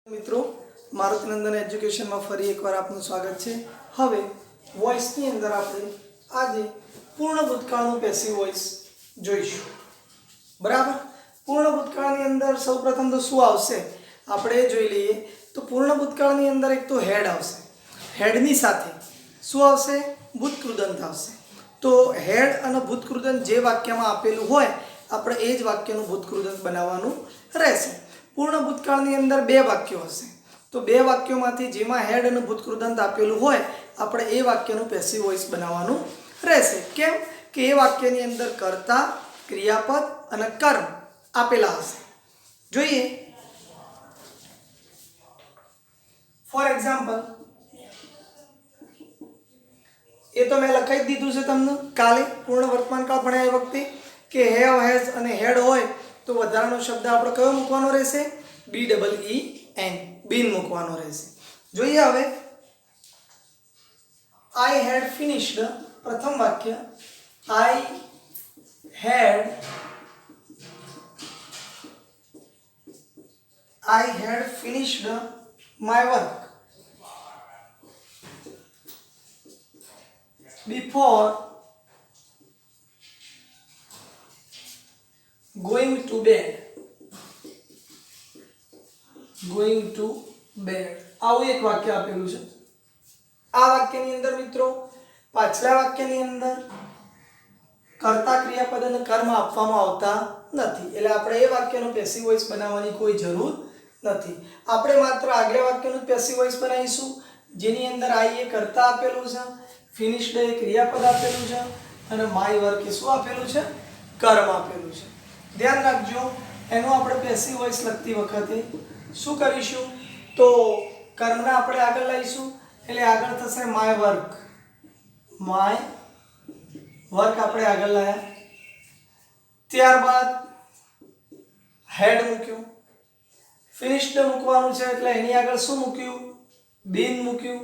मित्रों मारुतिनंदन एज्युकेशन में फरी एक बार आपનું સ્વાગત છે। હવે વોઇસ ની અંદર આપણે આજે પૂર્ણ ભૂતકાળનું પેસિવ વોઇસ જોઈશું। બરાબર। પૂર્ણ ભૂતકાળની અંદર સૌપ્રથમ તો શું આવશે આપણે જોઈ લઈએ। તો પૂર્ણ ભૂતકાળની અંદર એક તો હેડ આવશે, હેડની સાથે શું આવશે ભૂતકૃદંત આવશે। તો હેડ અને ભૂતકૃદંત જે વાક્યમાં આપેલું હોય આપણે એ જ વાક્યનું ભૂતકૃદંત બનાવવાનું રહેશે। पूर्ण भूतकाळની અંદર બે વાક્યો હશે, તો બે વાક્યોમાંથી જેમાં હેડ અને ભૂતકૃદંત આપેલું હોય આપણે એ વાક્યનું પેસિવ વોઇસ બનાવવાનું રહેશે। કેમ કે એ વાક્યની અંદર કર્તા, ક્રિયાપદ અને કર્મ આપેલા હશે। જોઈએ ફોર એક્ઝામ્પલ એ તો મેં લખાઈ દીધું છે તમને કાલે પૂર્ણ વર્તમાન કાળ ભણ્યા એ વખતે કે હેવ, હેઝ અને હેડ હોય तो વધારાનો શબ્દ આપણે કયો મૂકવાનો રહેશે BEEN બીન મૂકવાનો રહેશે। જોઈએ હવે I had finished પ્રથમ વાક્ય I had finished my work before going to bed આવું એક વાક્ય આપેલું છે। આ વાક્યની અંદર મિત્રો પાછલા વાક્યની અંદર કર્તા, ક્રિયાપદ અને કર્મ આપવામાં આવતા નથી, એટલે આપણે એ વાક્યનું પેસિવ વોઇસ બનાવવાની કોઈ જરૂર નથી। આપણે માત્ર આગલા વાક્યનું પેસિવ વોઇસ બનાવીશું જેની અંદર આઈ એ કર્તા આપેલું છે, ફિનિશ્ડ એ ક્રિયાપદ આપેલું છે અને માય વર્ક એ શું આપેલું છે કર્મ આપેલું છે। ધ્યાન રાખજો એનો આપણે પેસિવ વોઇસ લખતી વખતે શું કરીશું તો કર્મને આપણે આગળ લાવીશું એટલે આગળ થશે માય વર્ક આપણે આગળ લાવ્યા। ત્યારબાદ હેડ મૂક્યું, ફિનિશ્ડ મૂકવાનું છે એટલે એની આગળ શું મૂક્યું બીન મૂક્યું।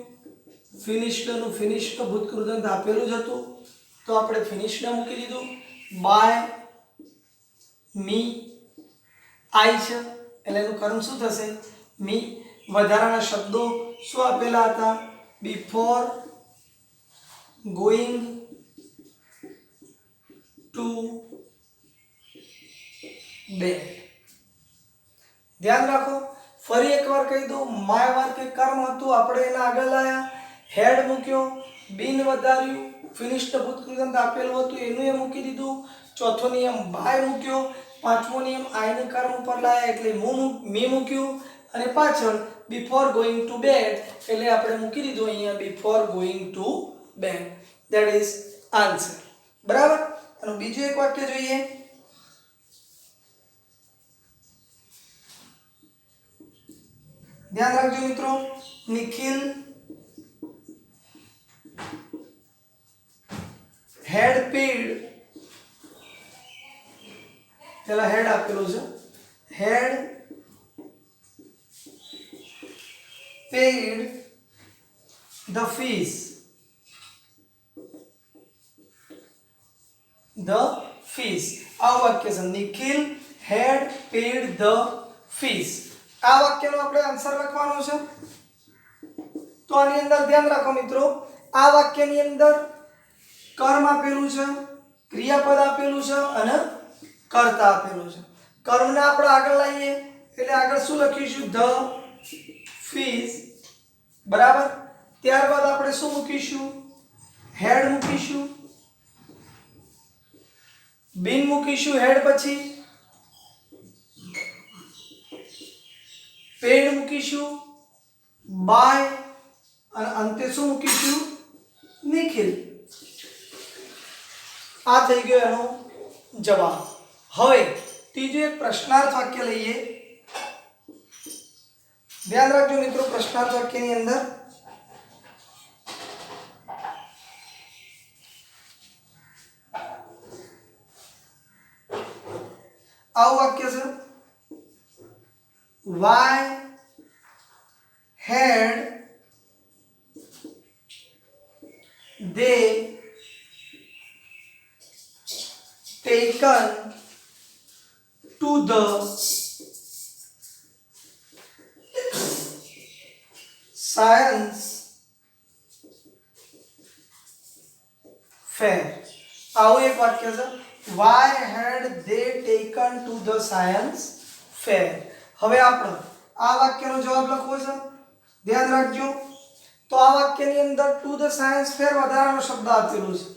ફિનિશ્ડનું ફિનિશ્ડ ભૂતકૃદંત આપેલું જ હતું તો આપણે ફિનિશ્ડ મૂકી દીધું। બાય મી આઈ છે એટલે એનું કર્મ શું થશે મી। વધારાના શબ્દો શું આપેલા હતા બિફોર ગોઈંગ ટુ બેડ। ધ્યાન રાખો ફરી એકવાર કહી દઉં માય વર્ક એ કર્મ હતું આપણે એના આગળ લાયા, હેડ મૂક્યો, બીન વધાર્યું, ફિનિશ્ડ ભૂતકૃદંત આપેલું હતું એનું એ મૂકી દીધું। ચોથો નિયમ બાય મૂક્યો, પાંચમો નિયમ આઈ ને કર્મ ઉપર લાયા એટલે મી મૂક્યું અને પાછળ બિફોર ગોઈંગ ટુ બેડ એટલે આપણે મૂકી દીધું અહીંયા before going to bed. That is answer. બરાબર। અને બીજું એક વાક્ય જોઈએ ધ્યાન રાખજો મિત્રો નિખિલ had paid પેલા હેડ આપેલું છે had paid the fees આ વાક્ય છે Nikhil had paid the fees। આ વાક્યનો આપણે આન્સર લખવાનો છે તો આની અંદર ધ્યાન રાખો મિત્રો આ વાક્યની અંદર કર્મ આપેલું છે, ક્રિયાપદ આપેલું છે અને કર્તા આપેલું છે। કર્મને આપણે આગળ લાવીએ એટલે આગળ શું લખીશું ધ ફીસ। બરાબર। ત્યારબાદ આપણે શું મૂકીશું હેડ મૂકીશું, બીન મૂકીશું હેડ પછી, પેડ મૂકીશું, બાય અને અંતે શું મૂકીશું નિખિલ। આ થઈ ગયો એનો જવાબ। હવે ત્રીજું એક પ્રશ્નાર્થ વાક્ય લઈએ। ધ્યાન રાખજો મિત્રો પ્રશ્નાર્થ વાક્યની અંદર આવું વાક્ય છે why had they taken to the science fair. આવું એક વાક્ય છે. Why had they taken to the science fair. હવે આપણે આ વાક્યનો જવાબ લખવો છે. ધ્યાન રાખજો. તો આ વાક્યની અંદર ટુ ધ સાયન્સ ફેર વધારાનો શબ્દ આપેલો છે,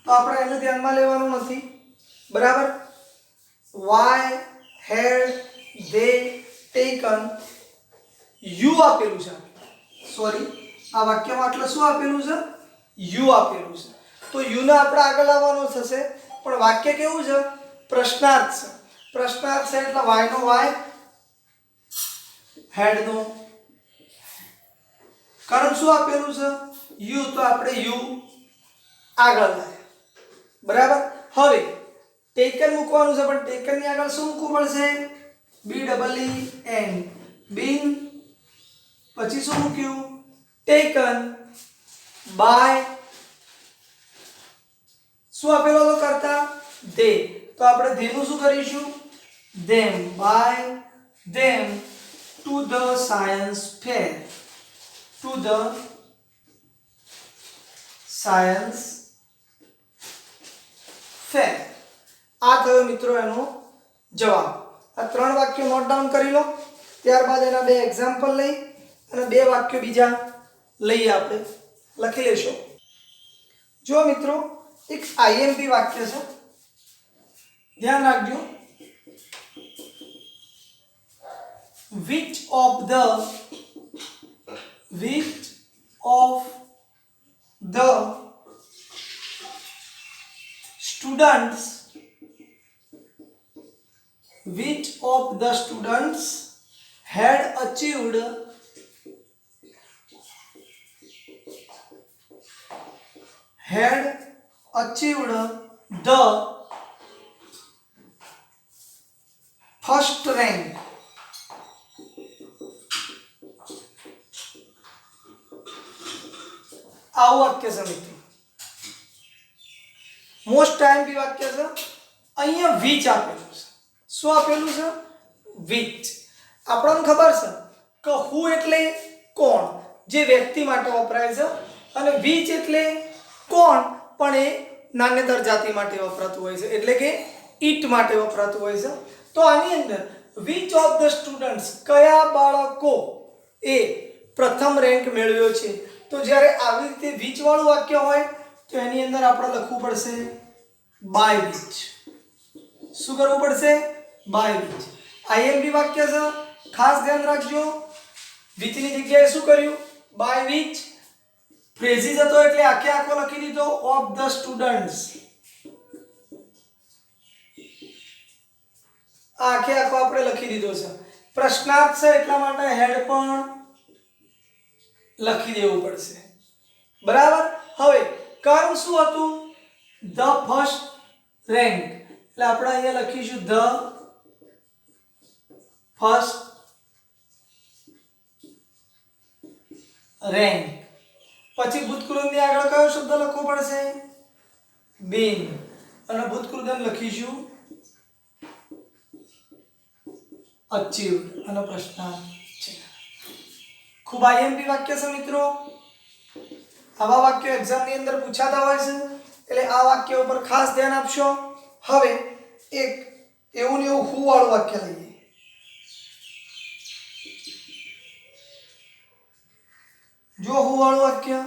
તો આપણે એને ધ્યાનમાં લેવાનું નથી. બરાબર. Why had they taken, you આપેલું છે. સોરી, આ વાક્યમાં એટલે શું આપેલું છે? યુ આપેલું છે. તો યુ ને આપણે આગળ લાવવાનું થશે, પણ વાક્ય કેવું છે? પ્રશ્નાર્થ છે. પ્રશ્નાર્થ છે એટલે વાય નો વાય, હેડ નો. કારણ શું આપેલું છે? યુ, તો આપણે યુ આગળ લાવ્યા. બરાબર. હવે ટેકન મૂકવાનું છે, પણ ટેકન ની આગળ શું મૂકવું પડશે? બી ડબલ ઈ એન, બીન. પછી શું મૂક્યું? ટેકન બાય, શું આપેલો હતો કરતા? ધે. તો આપણે ધે નું શું કરીશું? Them, by them to the science fair. To the science fair. આ થયો મિત્રો એનો જવાબ. આ ત્રણ વાક્યો નોટ ડાઉન કરી લો. ત્યારબાદ એના બે એક્ઝામ્પલ લઈ અને બે વાક્યો બીજા લઈએ, આપણે લખી લેશો. જો મિત્રો, એક આઈએમપી વાક્ય છે, ધ્યાન રાખજો. which of the students had achieved the first rank? આવું વાક્ય છે મિત્રો. મોસ્ટ આઈએમપી વાક્ય છે. અહીંયા which આપેલું છે. શું આપેલું છે? which. આપણને ખબર છે કે who એટલે કોણ, જે વ્યક્તિ માટે વપરાય છે, અને which એટલે કોણ, પણ એ નાન્યતર જાતિ માટે વપરાતું હોય છે, એટલે કે it માટે વપરાતું હોય છે. તો આની અંદર which of the students, કયા બાળકો એ પ્રથમ રેન્ક મેળવ્યો છે. તો જ્યારે આવી રીતે which વાળું વાક્ય હોય તો એની અંદર આપણે લખવું પડશે by which. શું કરવું પડશે? by which. આઈએમપી વાક્ય છે, ખાસ ધ્યાન રાખજો. which ની જગ્યાએ શું કર્યું? by which. ફ્રેઝિસ હતો એટલે આખે આખો લખી દીધો of the students. આખે આખો આપણે લખી દીધો છે. પ્રશ્નાર્થ છે એટલા માટે હેડ પણ લખી દેવું પડશે. બરાબર. હવે કર્મ શું હતું? ધ ફર્સ્ટ રેન્ક, એટલે આપણે અહીંયા લખીશું ધ ફર્સ્ટ રેન્ક. પછી ભૂતકૃતની આગળ કયો શબ્દ લખવો પડશે? બીન. અને ભૂતકૃતને લખીશું અચીવ્ડ અને પ્રશ્નાર્થ છે. ખૂબ આઈએમપી વાક્ય છે મિત્રો. આવા વાક્યો એક્ઝામ ની અંદર પૂછાતા હોય છે, એટલે આ વાક્ય ઉપર ખાસ ધ્યાન આપશો. હવે એક એવું ને એવું હું વાળું વાક્ય લઈએ. જો હું વાળું વાક્ય,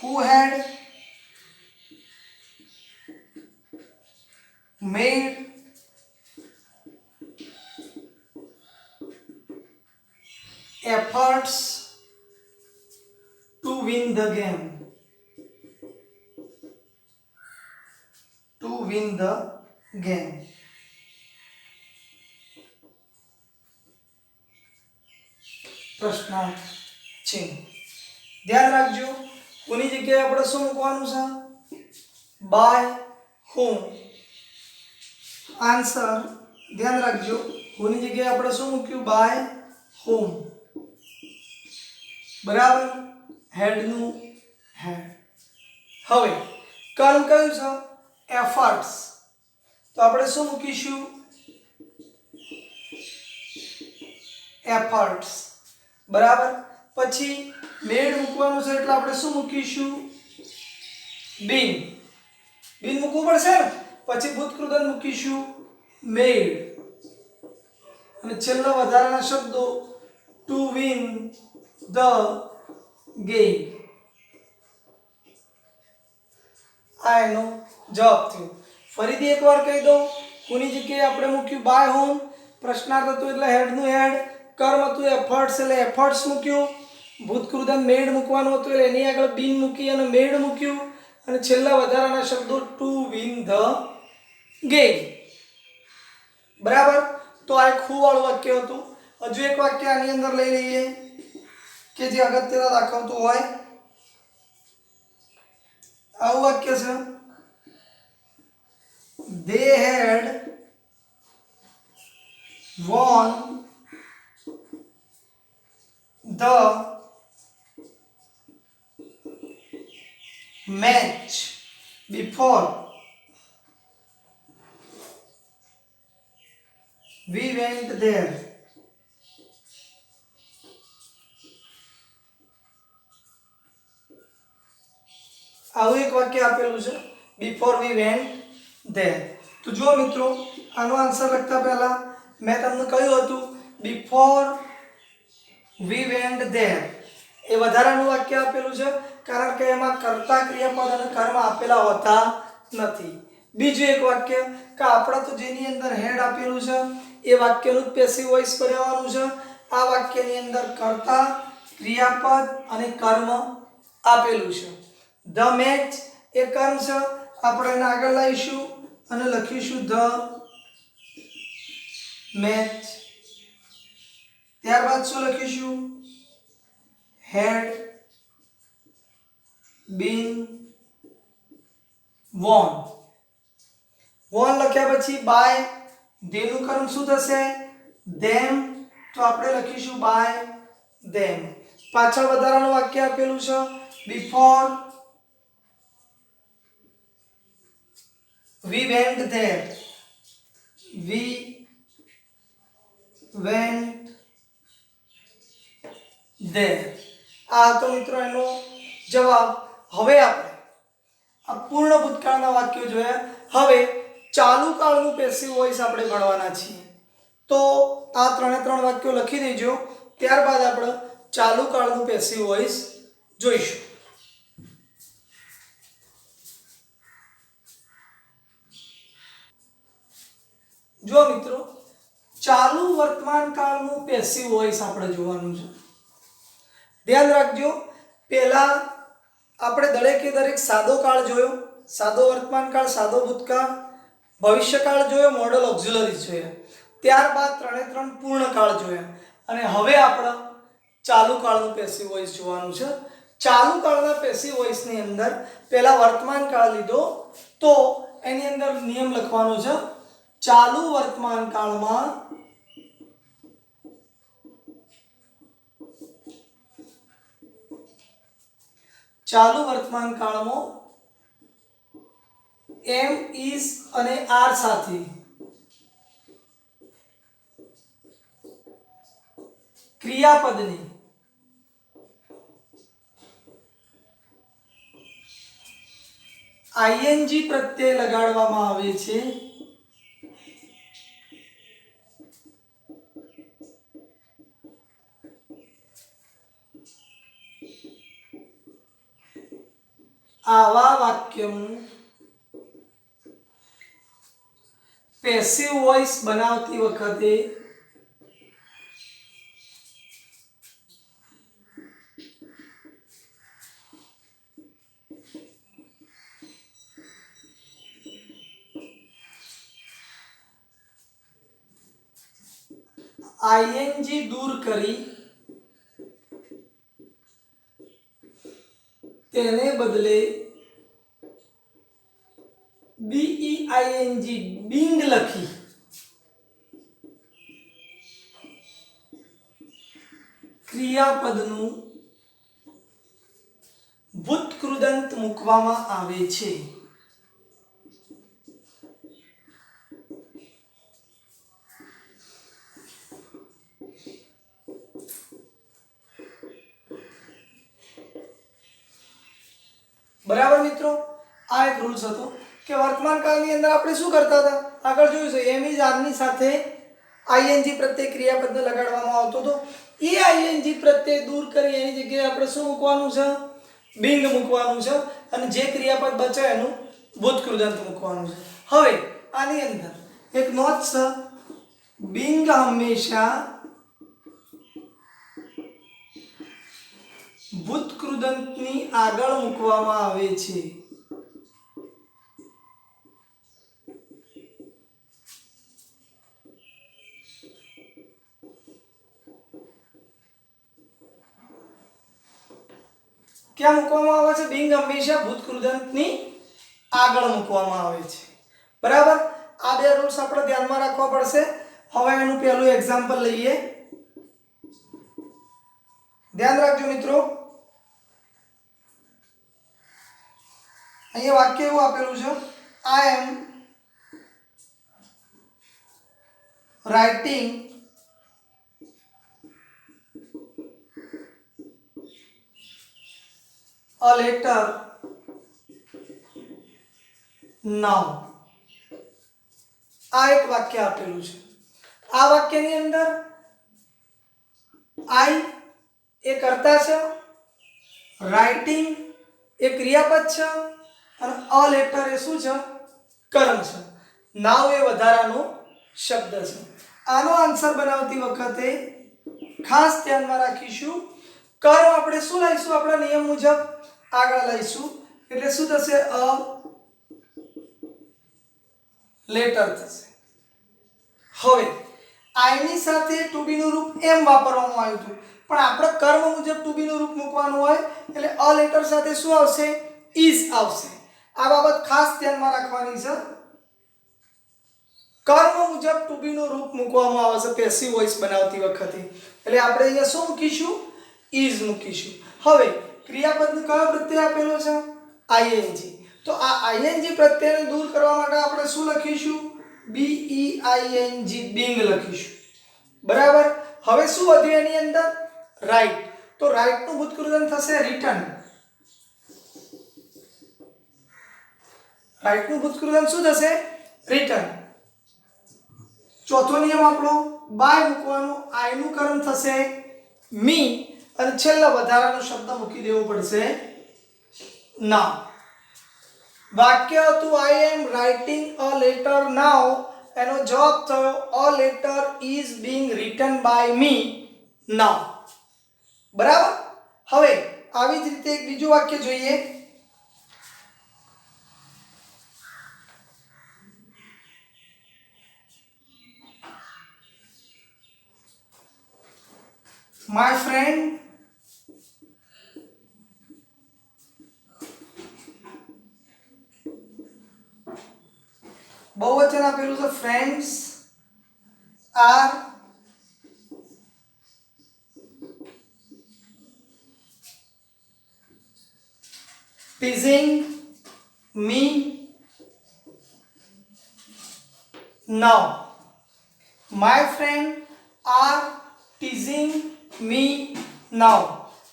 who had made efforts to win the game. પ્રશ્નાર્થ છે. ધ્યાન રાખજો, કોની જગ્યાએ આપણે શું મૂકવાનું છે? By whom. આન્સર ધ્યાન રાખજો, કોની જગ્યાએ આપણે શું મૂક્યું? By whom. બરાબર. હેડ નું હેડ. હવે કર્મ કયું છે? એફર્ટ્સ. તો આપણે શું મૂકીશું? એફર્ટ્સ, બરાબર. પછી મેડ મૂકવાનું છે એટલે આપણે શું મૂકીશું? બીન. બીન મૂકવું પડશે ને. પછી ભૂતકૃદંત મૂકીશું મેડ, અને છેલ્લા વધારાના શબ્દો ટુ વિન ધ ગેમ. આ એનો જવાબ થયો. ફરીથી એકવાર કહી દઉં, કોની જગ્યાએ આપણે મૂક્યું? By whom. પ્રશ્નાર્થ હતું એટલે હેડનું હેડ, કર્મ હતું એફર્ટ્સ એટલે એફર્ટ્સ મૂક્યું, ભૂતકૃદંત મેડ મૂકવાનું હતું એટલે એની આગળ બીન મૂકી અને મેડ મૂક્યું, અને છેલ્લા વધારાના શબ્દો ટુ વિન ધ ગેમ. બરાબર. તો આ એક ખુ વાળું વાક્ય હતું. હજુ એક વાક્ય આની અંદર લઈ લઈએ કે જે અગત્યતા દાખવતું હોય. આવું વાક્ય છે, they had won the match before we went there. આવું એક વાક્ય આપેલું છે, બિફોર વી વેન્ટ ધેર. તો જો મિત્રો, આનો આન્સર લખતા પહેલા મેં તમને કહ્યું હતું બિફોર વી વેન્ટ ધેર એ વધારાનું વાક્ય આપેલું છે, કારણ કે એમાં કર્તા, ક્રિયાપદ અને કર્મ આપેલા હોતા નથી. બીજું એક વાક્ય કે આપણે તો જેની અંદર હેડ આપેલું છે એ વાક્યનું જ પેસિવ વોઇસ બનાવવાનું છે. આ વાક્યની અંદર કર્તા, ક્રિયાપદ અને કર્મ આપેલું છે. ધ મેચ એ કર્મ છે, આપણે એને આગળ લાવીશું અને લખીશું ધ મેચ. ત્યારબાદ શું લખીશું? હેડ બીન વોન. વોન લખ્યા પછી બાય, ધેનું કર્મ શું થશે? ધેમ. તો આપણે લખીશું બાય ધેમ. પાછળ વધારાનું વાક્ય આપેલું છે before we went there. We went there. આ તો મિત્રો એનો જવાબ. હવે આપણે આ પૂર્ણ ભૂતકાળના વાક્યો જોયા. હવે ચાલુ કાળનું પેસિવ વોઇસ આપણે ભણવાના છીએ. તો આ ત્રણે ત્રણ વાક્યો લખી દેજો. ત્યારબાદ આપણે ચાલુ કાળનું પેસિવ વોઇસ જોઈશું. જો મિત્રો, ચાલુ વર્તમાન કાળનું પેસિવ વોઇસ આપણે જોવાનું છે. ધ્યાન રાખજો, પહેલા આપણે દરેકે દરેક સાદો કાળ જોયો, સાદો વર્તમાન કાળ, સાદો ભૂતકાળ, ભવિષ્યકાળ જોયો, મોડલ ઓક્ઝિલરીઝ જોયા. ત્યારબાદ ત્રણે ત્રણ પૂર્ણ કાળ જોયા, અને હવે આપણે ચાલુ કાળનું પેસિવ વોઇસ જોવાનું છે. ચાલુ કાળના પેસિવ વોઇસની અંદર પહેલા વર્તમાન કાળ લીધો, તો એની અંદર નિયમ લખવાનો છે. ચાલુ વર્તમાન કાળમાં એમ, ઇઝ અને આર સાથે ક્રિયાપદની આઈએનજી પ્રત્યય લગાડવામાં આવે છે. આવા વાક્યનું પેસિવ વોઇસ બનાવતી વખતે આઈએનજી દૂર કરી તેને બદલે બીઈઆઈએનજી બીંગ લખી ક્રિયાપદનું ભૂતકૃદંત મૂકવામાં આવે છે. બરાબર મિત્રો, આ એક રૂલ્સ હતો કે વર્તમાન કાળની અંદર આપણે શું કરતા હતા, આગળ જોયું છે એમ ઇઝ આર ની સાથે આઈએનજી પ્રત્યય ક્રિયાપદ લગાડવામાં આવતો હતો. એ આઈએનજી પ્રત્યય દૂર કરી એની જગ્યાએ આપણે શું મૂકવાનું છે, બિંગ મૂકવાનું છે, અને જે ક્રિયાપદ બચે એનું ભૂતકૃદંત મૂકવાનું છે. હવે આની અંદર એક નોંધ છે, બિંગ હંમેશા ભૂતકૃદંતની આગળ મૂકવામાં આવે છે. ક્યાં મૂકવામાં આવે છે, બિંગ હંમેશા ભૂતકૃદંતની આગળ મૂકવામાં આવે છે. બરાબર, આ બે રૂલ્સ આપણે ધ્યાનમાં રાખવા પડશે. હવે એનું પહેલું એક્ઝામ્પલ લઈએ. ધ્યાન રાખજો મિત્રો, અહીંયા વાક્ય એવું આપેલું છે, I am writing a letter now. આ એક વાક્ય આપેલું છે. આ વાક્યની અંદર આઈ એ કર્તા છે, રાઇટિંગ એ ક્રિયાપદ છે, અને અ લેટર એ શું છે, કર્મ છે. નાવ એ વધારાનો શબ્દ છે. આનો આન્સર બનાવતી વખતે ખાસ ધ્યાનમાં રાખીશું, કર્મ આપણે શું લઈશું, આપણા નિયમ મુજબ આગળ લઈશું, એટલે શું થશે, અ લેટર થશે. હવે આઈ ની સાથે ટુ બી નું રૂપ એમ વાપરવામાં આવ્યું હતું, પણ આપણે કર્મ મુજબ ટુ બી નું રૂપ મૂકવાનું હોય એટલે અ લેટર સાથે શું આવશે, ઇઝ આવશે. આ બાબત ખાસ ધ્યાનમાં રાખવાની છે. કર્મ મુજબ ટુ બી નું રૂપ મૂકવામાં આવે છે પેસિવ વોઇસ બનાવતી વખતે, એટલે આપણે અહીંયા શું મૂકીશું, ઇઝ મૂકીશું. હવે ક્રિયાપદનો કયો પ્રત્યય આપેલો છે, આઈએનજી. તો આ આઈએનજી પ્રત્યયને દૂર કરવા માટે આપણે શું લખીશું, બી ઈ આઈએનજી, બિંગ લખીશું. બરાબર, હવે શું વધ્યું એની અંદર, રાઇટ. તો રાઇટ નું ભૂતકૃદંત થશે રિટન. રાઇટ નું ભૂતકૃદંત શું થશે, રિટન. ચોથો નિયમ આપણો બાય મૂકવાનો, આઈ નું કર્મ થશે મી, અને છેલ્લા વધારાનો શબ્દ મૂકી દેવો પડશે નાઉ. વાક્ય હતું આઈ એમ રાઇટિંગ અ લેટર નાઉ, એનો જવાબ થયો a letter is being written by me now. બરાબર, હવે આવી જ રીતે એક બીજું વાક્ય જોઈએ. My friend બહુવચન આપેલું છે, friends are teasing me now. My friend are teasing me now.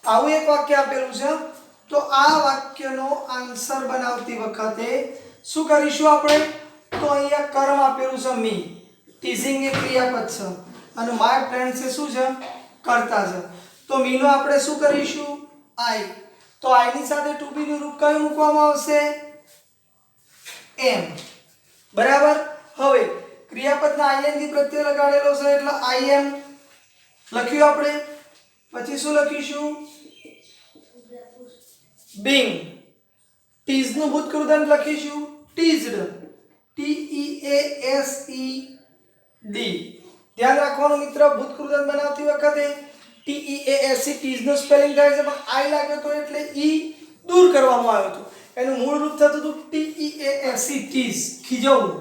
આવું એક વાક્ય આપેલું છે. તો આ વાક્યનો આન્સર બનાવતી વખતે શું કરીશું આપણે, તો અહીંયા કર્મ આપેલું છે મી, ટીઝિંગ એ ક્રિયાપદ છે, અને માય ફ્રેન્ડ્સ એ શું છે, કર્તા છે. તો મી નો આપણે શું કરીશું, આઈ. તો આઈ ની સાથે ટુ બી નું રૂપ કયું મૂકવામાં આવશે, એમ. બરાબર, હવે ક્રિયાપદના આઈએનજી પ્રત્યય લગાડેલો છે એટલે આઈ એમ લખ્યું આપણે. પછી શું લખીશું, બિંગ. ટીઝ નું ભૂતકૃદંત લખીશું ટીઝડ, ટી ઈ એ એસ ઈ ડી. ધ્યાન રાખવાનું મિત્ર, ભૂતકૃદંત બનાવતી વખતે ટી ઈ એ એસ ઈ ટીઝ નું સ્પેલિંગ થાય છે, પણ આઈ લાગ્યો તો એટલે ઈ દૂર કરવામાં આવ્યો હતો. એનું મૂળ રૂપ થતું હતું ટી ઈ એ એસ ઈ ટીઝ, ખીજવવું.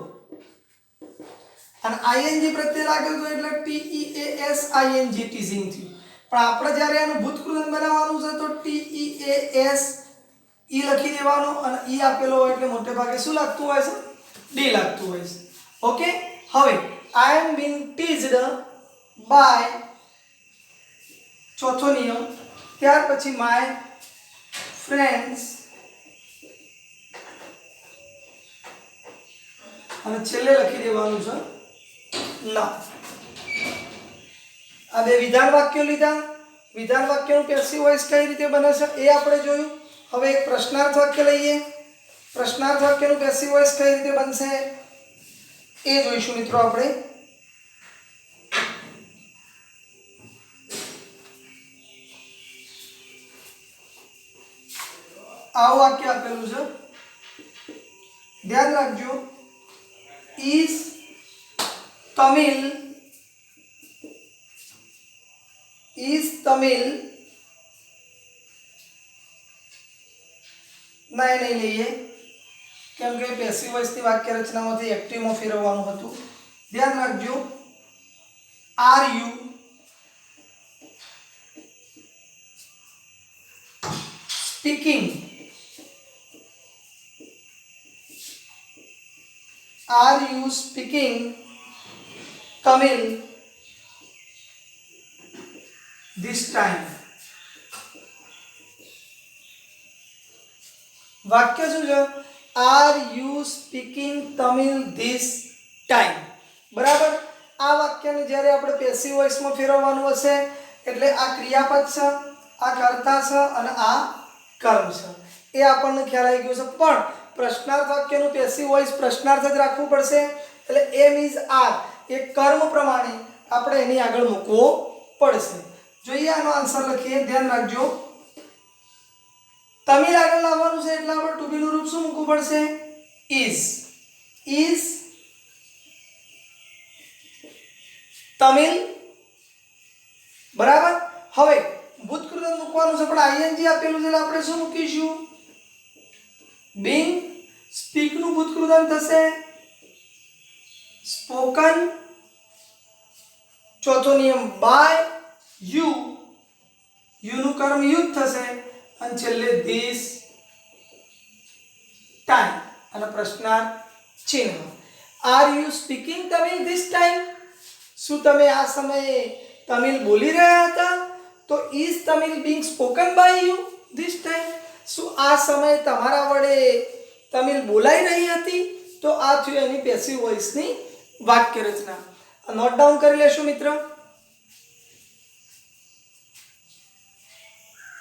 અને આઈએનજી પ્રત્યય લાગ્યો તો એટલે ટી ઈ એ એસ આઈએનજી, ટીઝિંગ થયું. પણ આપણે જ્યારે આનું ભૂતકૃદંત બનાવવાનું છે તો ટી ઈ એ એસ ઈ લખી દેવાનો, અને ઈ આપેલો હોય એટલે મોટે ભાગે શું લાગતું હોય છે, ડી લાગતું હોય છે. ઓકે, હવે આઈ એમ બીંગ ટીઝડ બાય, ચોથો નિયમ. ત્યાર પછી માય ફ્રેન્ડ્સ અને છેલ્લે લખી દેવાનું છે ના. આ બે વિધાન વાક્યો લીધા. વિધાન વાક્યનું પેસિવ વોઇસ કઈ રીતે બને છે એ આપણે જોયું. હવે એક પ્રશ્નાર્થ વાક્ય લઈએ. પ્રશ્નાર્થ વાક્યનું પેસિવ વોઇસ કઈ રીતે બનશે એ જોઈશું મિત્રો આપણે. આવું વાક્ય આપેલું છે, ધ્યાન રાખજો. ઇઝ તમિલ ના એ નહીં લઈએ કેમ કે પેસિવ વોઇસની વાક્ય રચનામાંથી એક્ટિવમાં ફેરવવાનું હતું. ધ્યાન રાખજો. R you speaking Tamil this time? વાક્ય શું છે? R you speaking Tamil this time. બરાબર. આ વાક્યને જ્યારે આપણે પેસિવ વોઇસમાં ફેરવવાનું હશે એટલે આ ક્રિયાપદ છે, આ કર્તા છે અને આ કર્મ છે. એ આપણને ખ્યાલ આવી ગયો છે. પણ પ્રશ્નાર્થ વાક્યનું પેસિવ વોઇસ પ્રશ્નાર્થ જ રાખવું પડશે. એટલે એમ ઇઝ આર એ કર્મ પ્રમાણે આપણે એની આગળ મૂકવો પડશે. જોઈએ આનો આન્સર લખીએ. ધ્યાન રાખજો. તમિલ આગળ લાવવાનું છે એટલે આપણે ટુ બી નું રૂપ શું મૂકવું પડશે? ઇઝ તમિલ. બરાબર. હવે ભૂતકૃત મૂકવાનું છે પણ આઈએનજી આપેલું છે એટલે આપણે શું મૂકીશું? બીંગ. સ્પીક નું ભૂતકૃત થશે સ્પોકન. ચોથો નિયમ બાય. યુ નું કર્મ યુઝ થશે અને છેલ્લે ધીસ ટાઈમ અને પ્રશ્નાર્થ ચિહ્ન. Are you speaking Tamil this time? શું તમે આ સમયે તમિલ બોલી રહ્યા હતા? તો is Tamil being spoken by you this time? શું આ સમયે તમારા વડે તમિલ બોલાઈ રહી હતી? તો આ થયું એની પેસિવ વોઇસની વાક્ય રચના. નોટ ડાઉન કરી લેશો મિત્રો.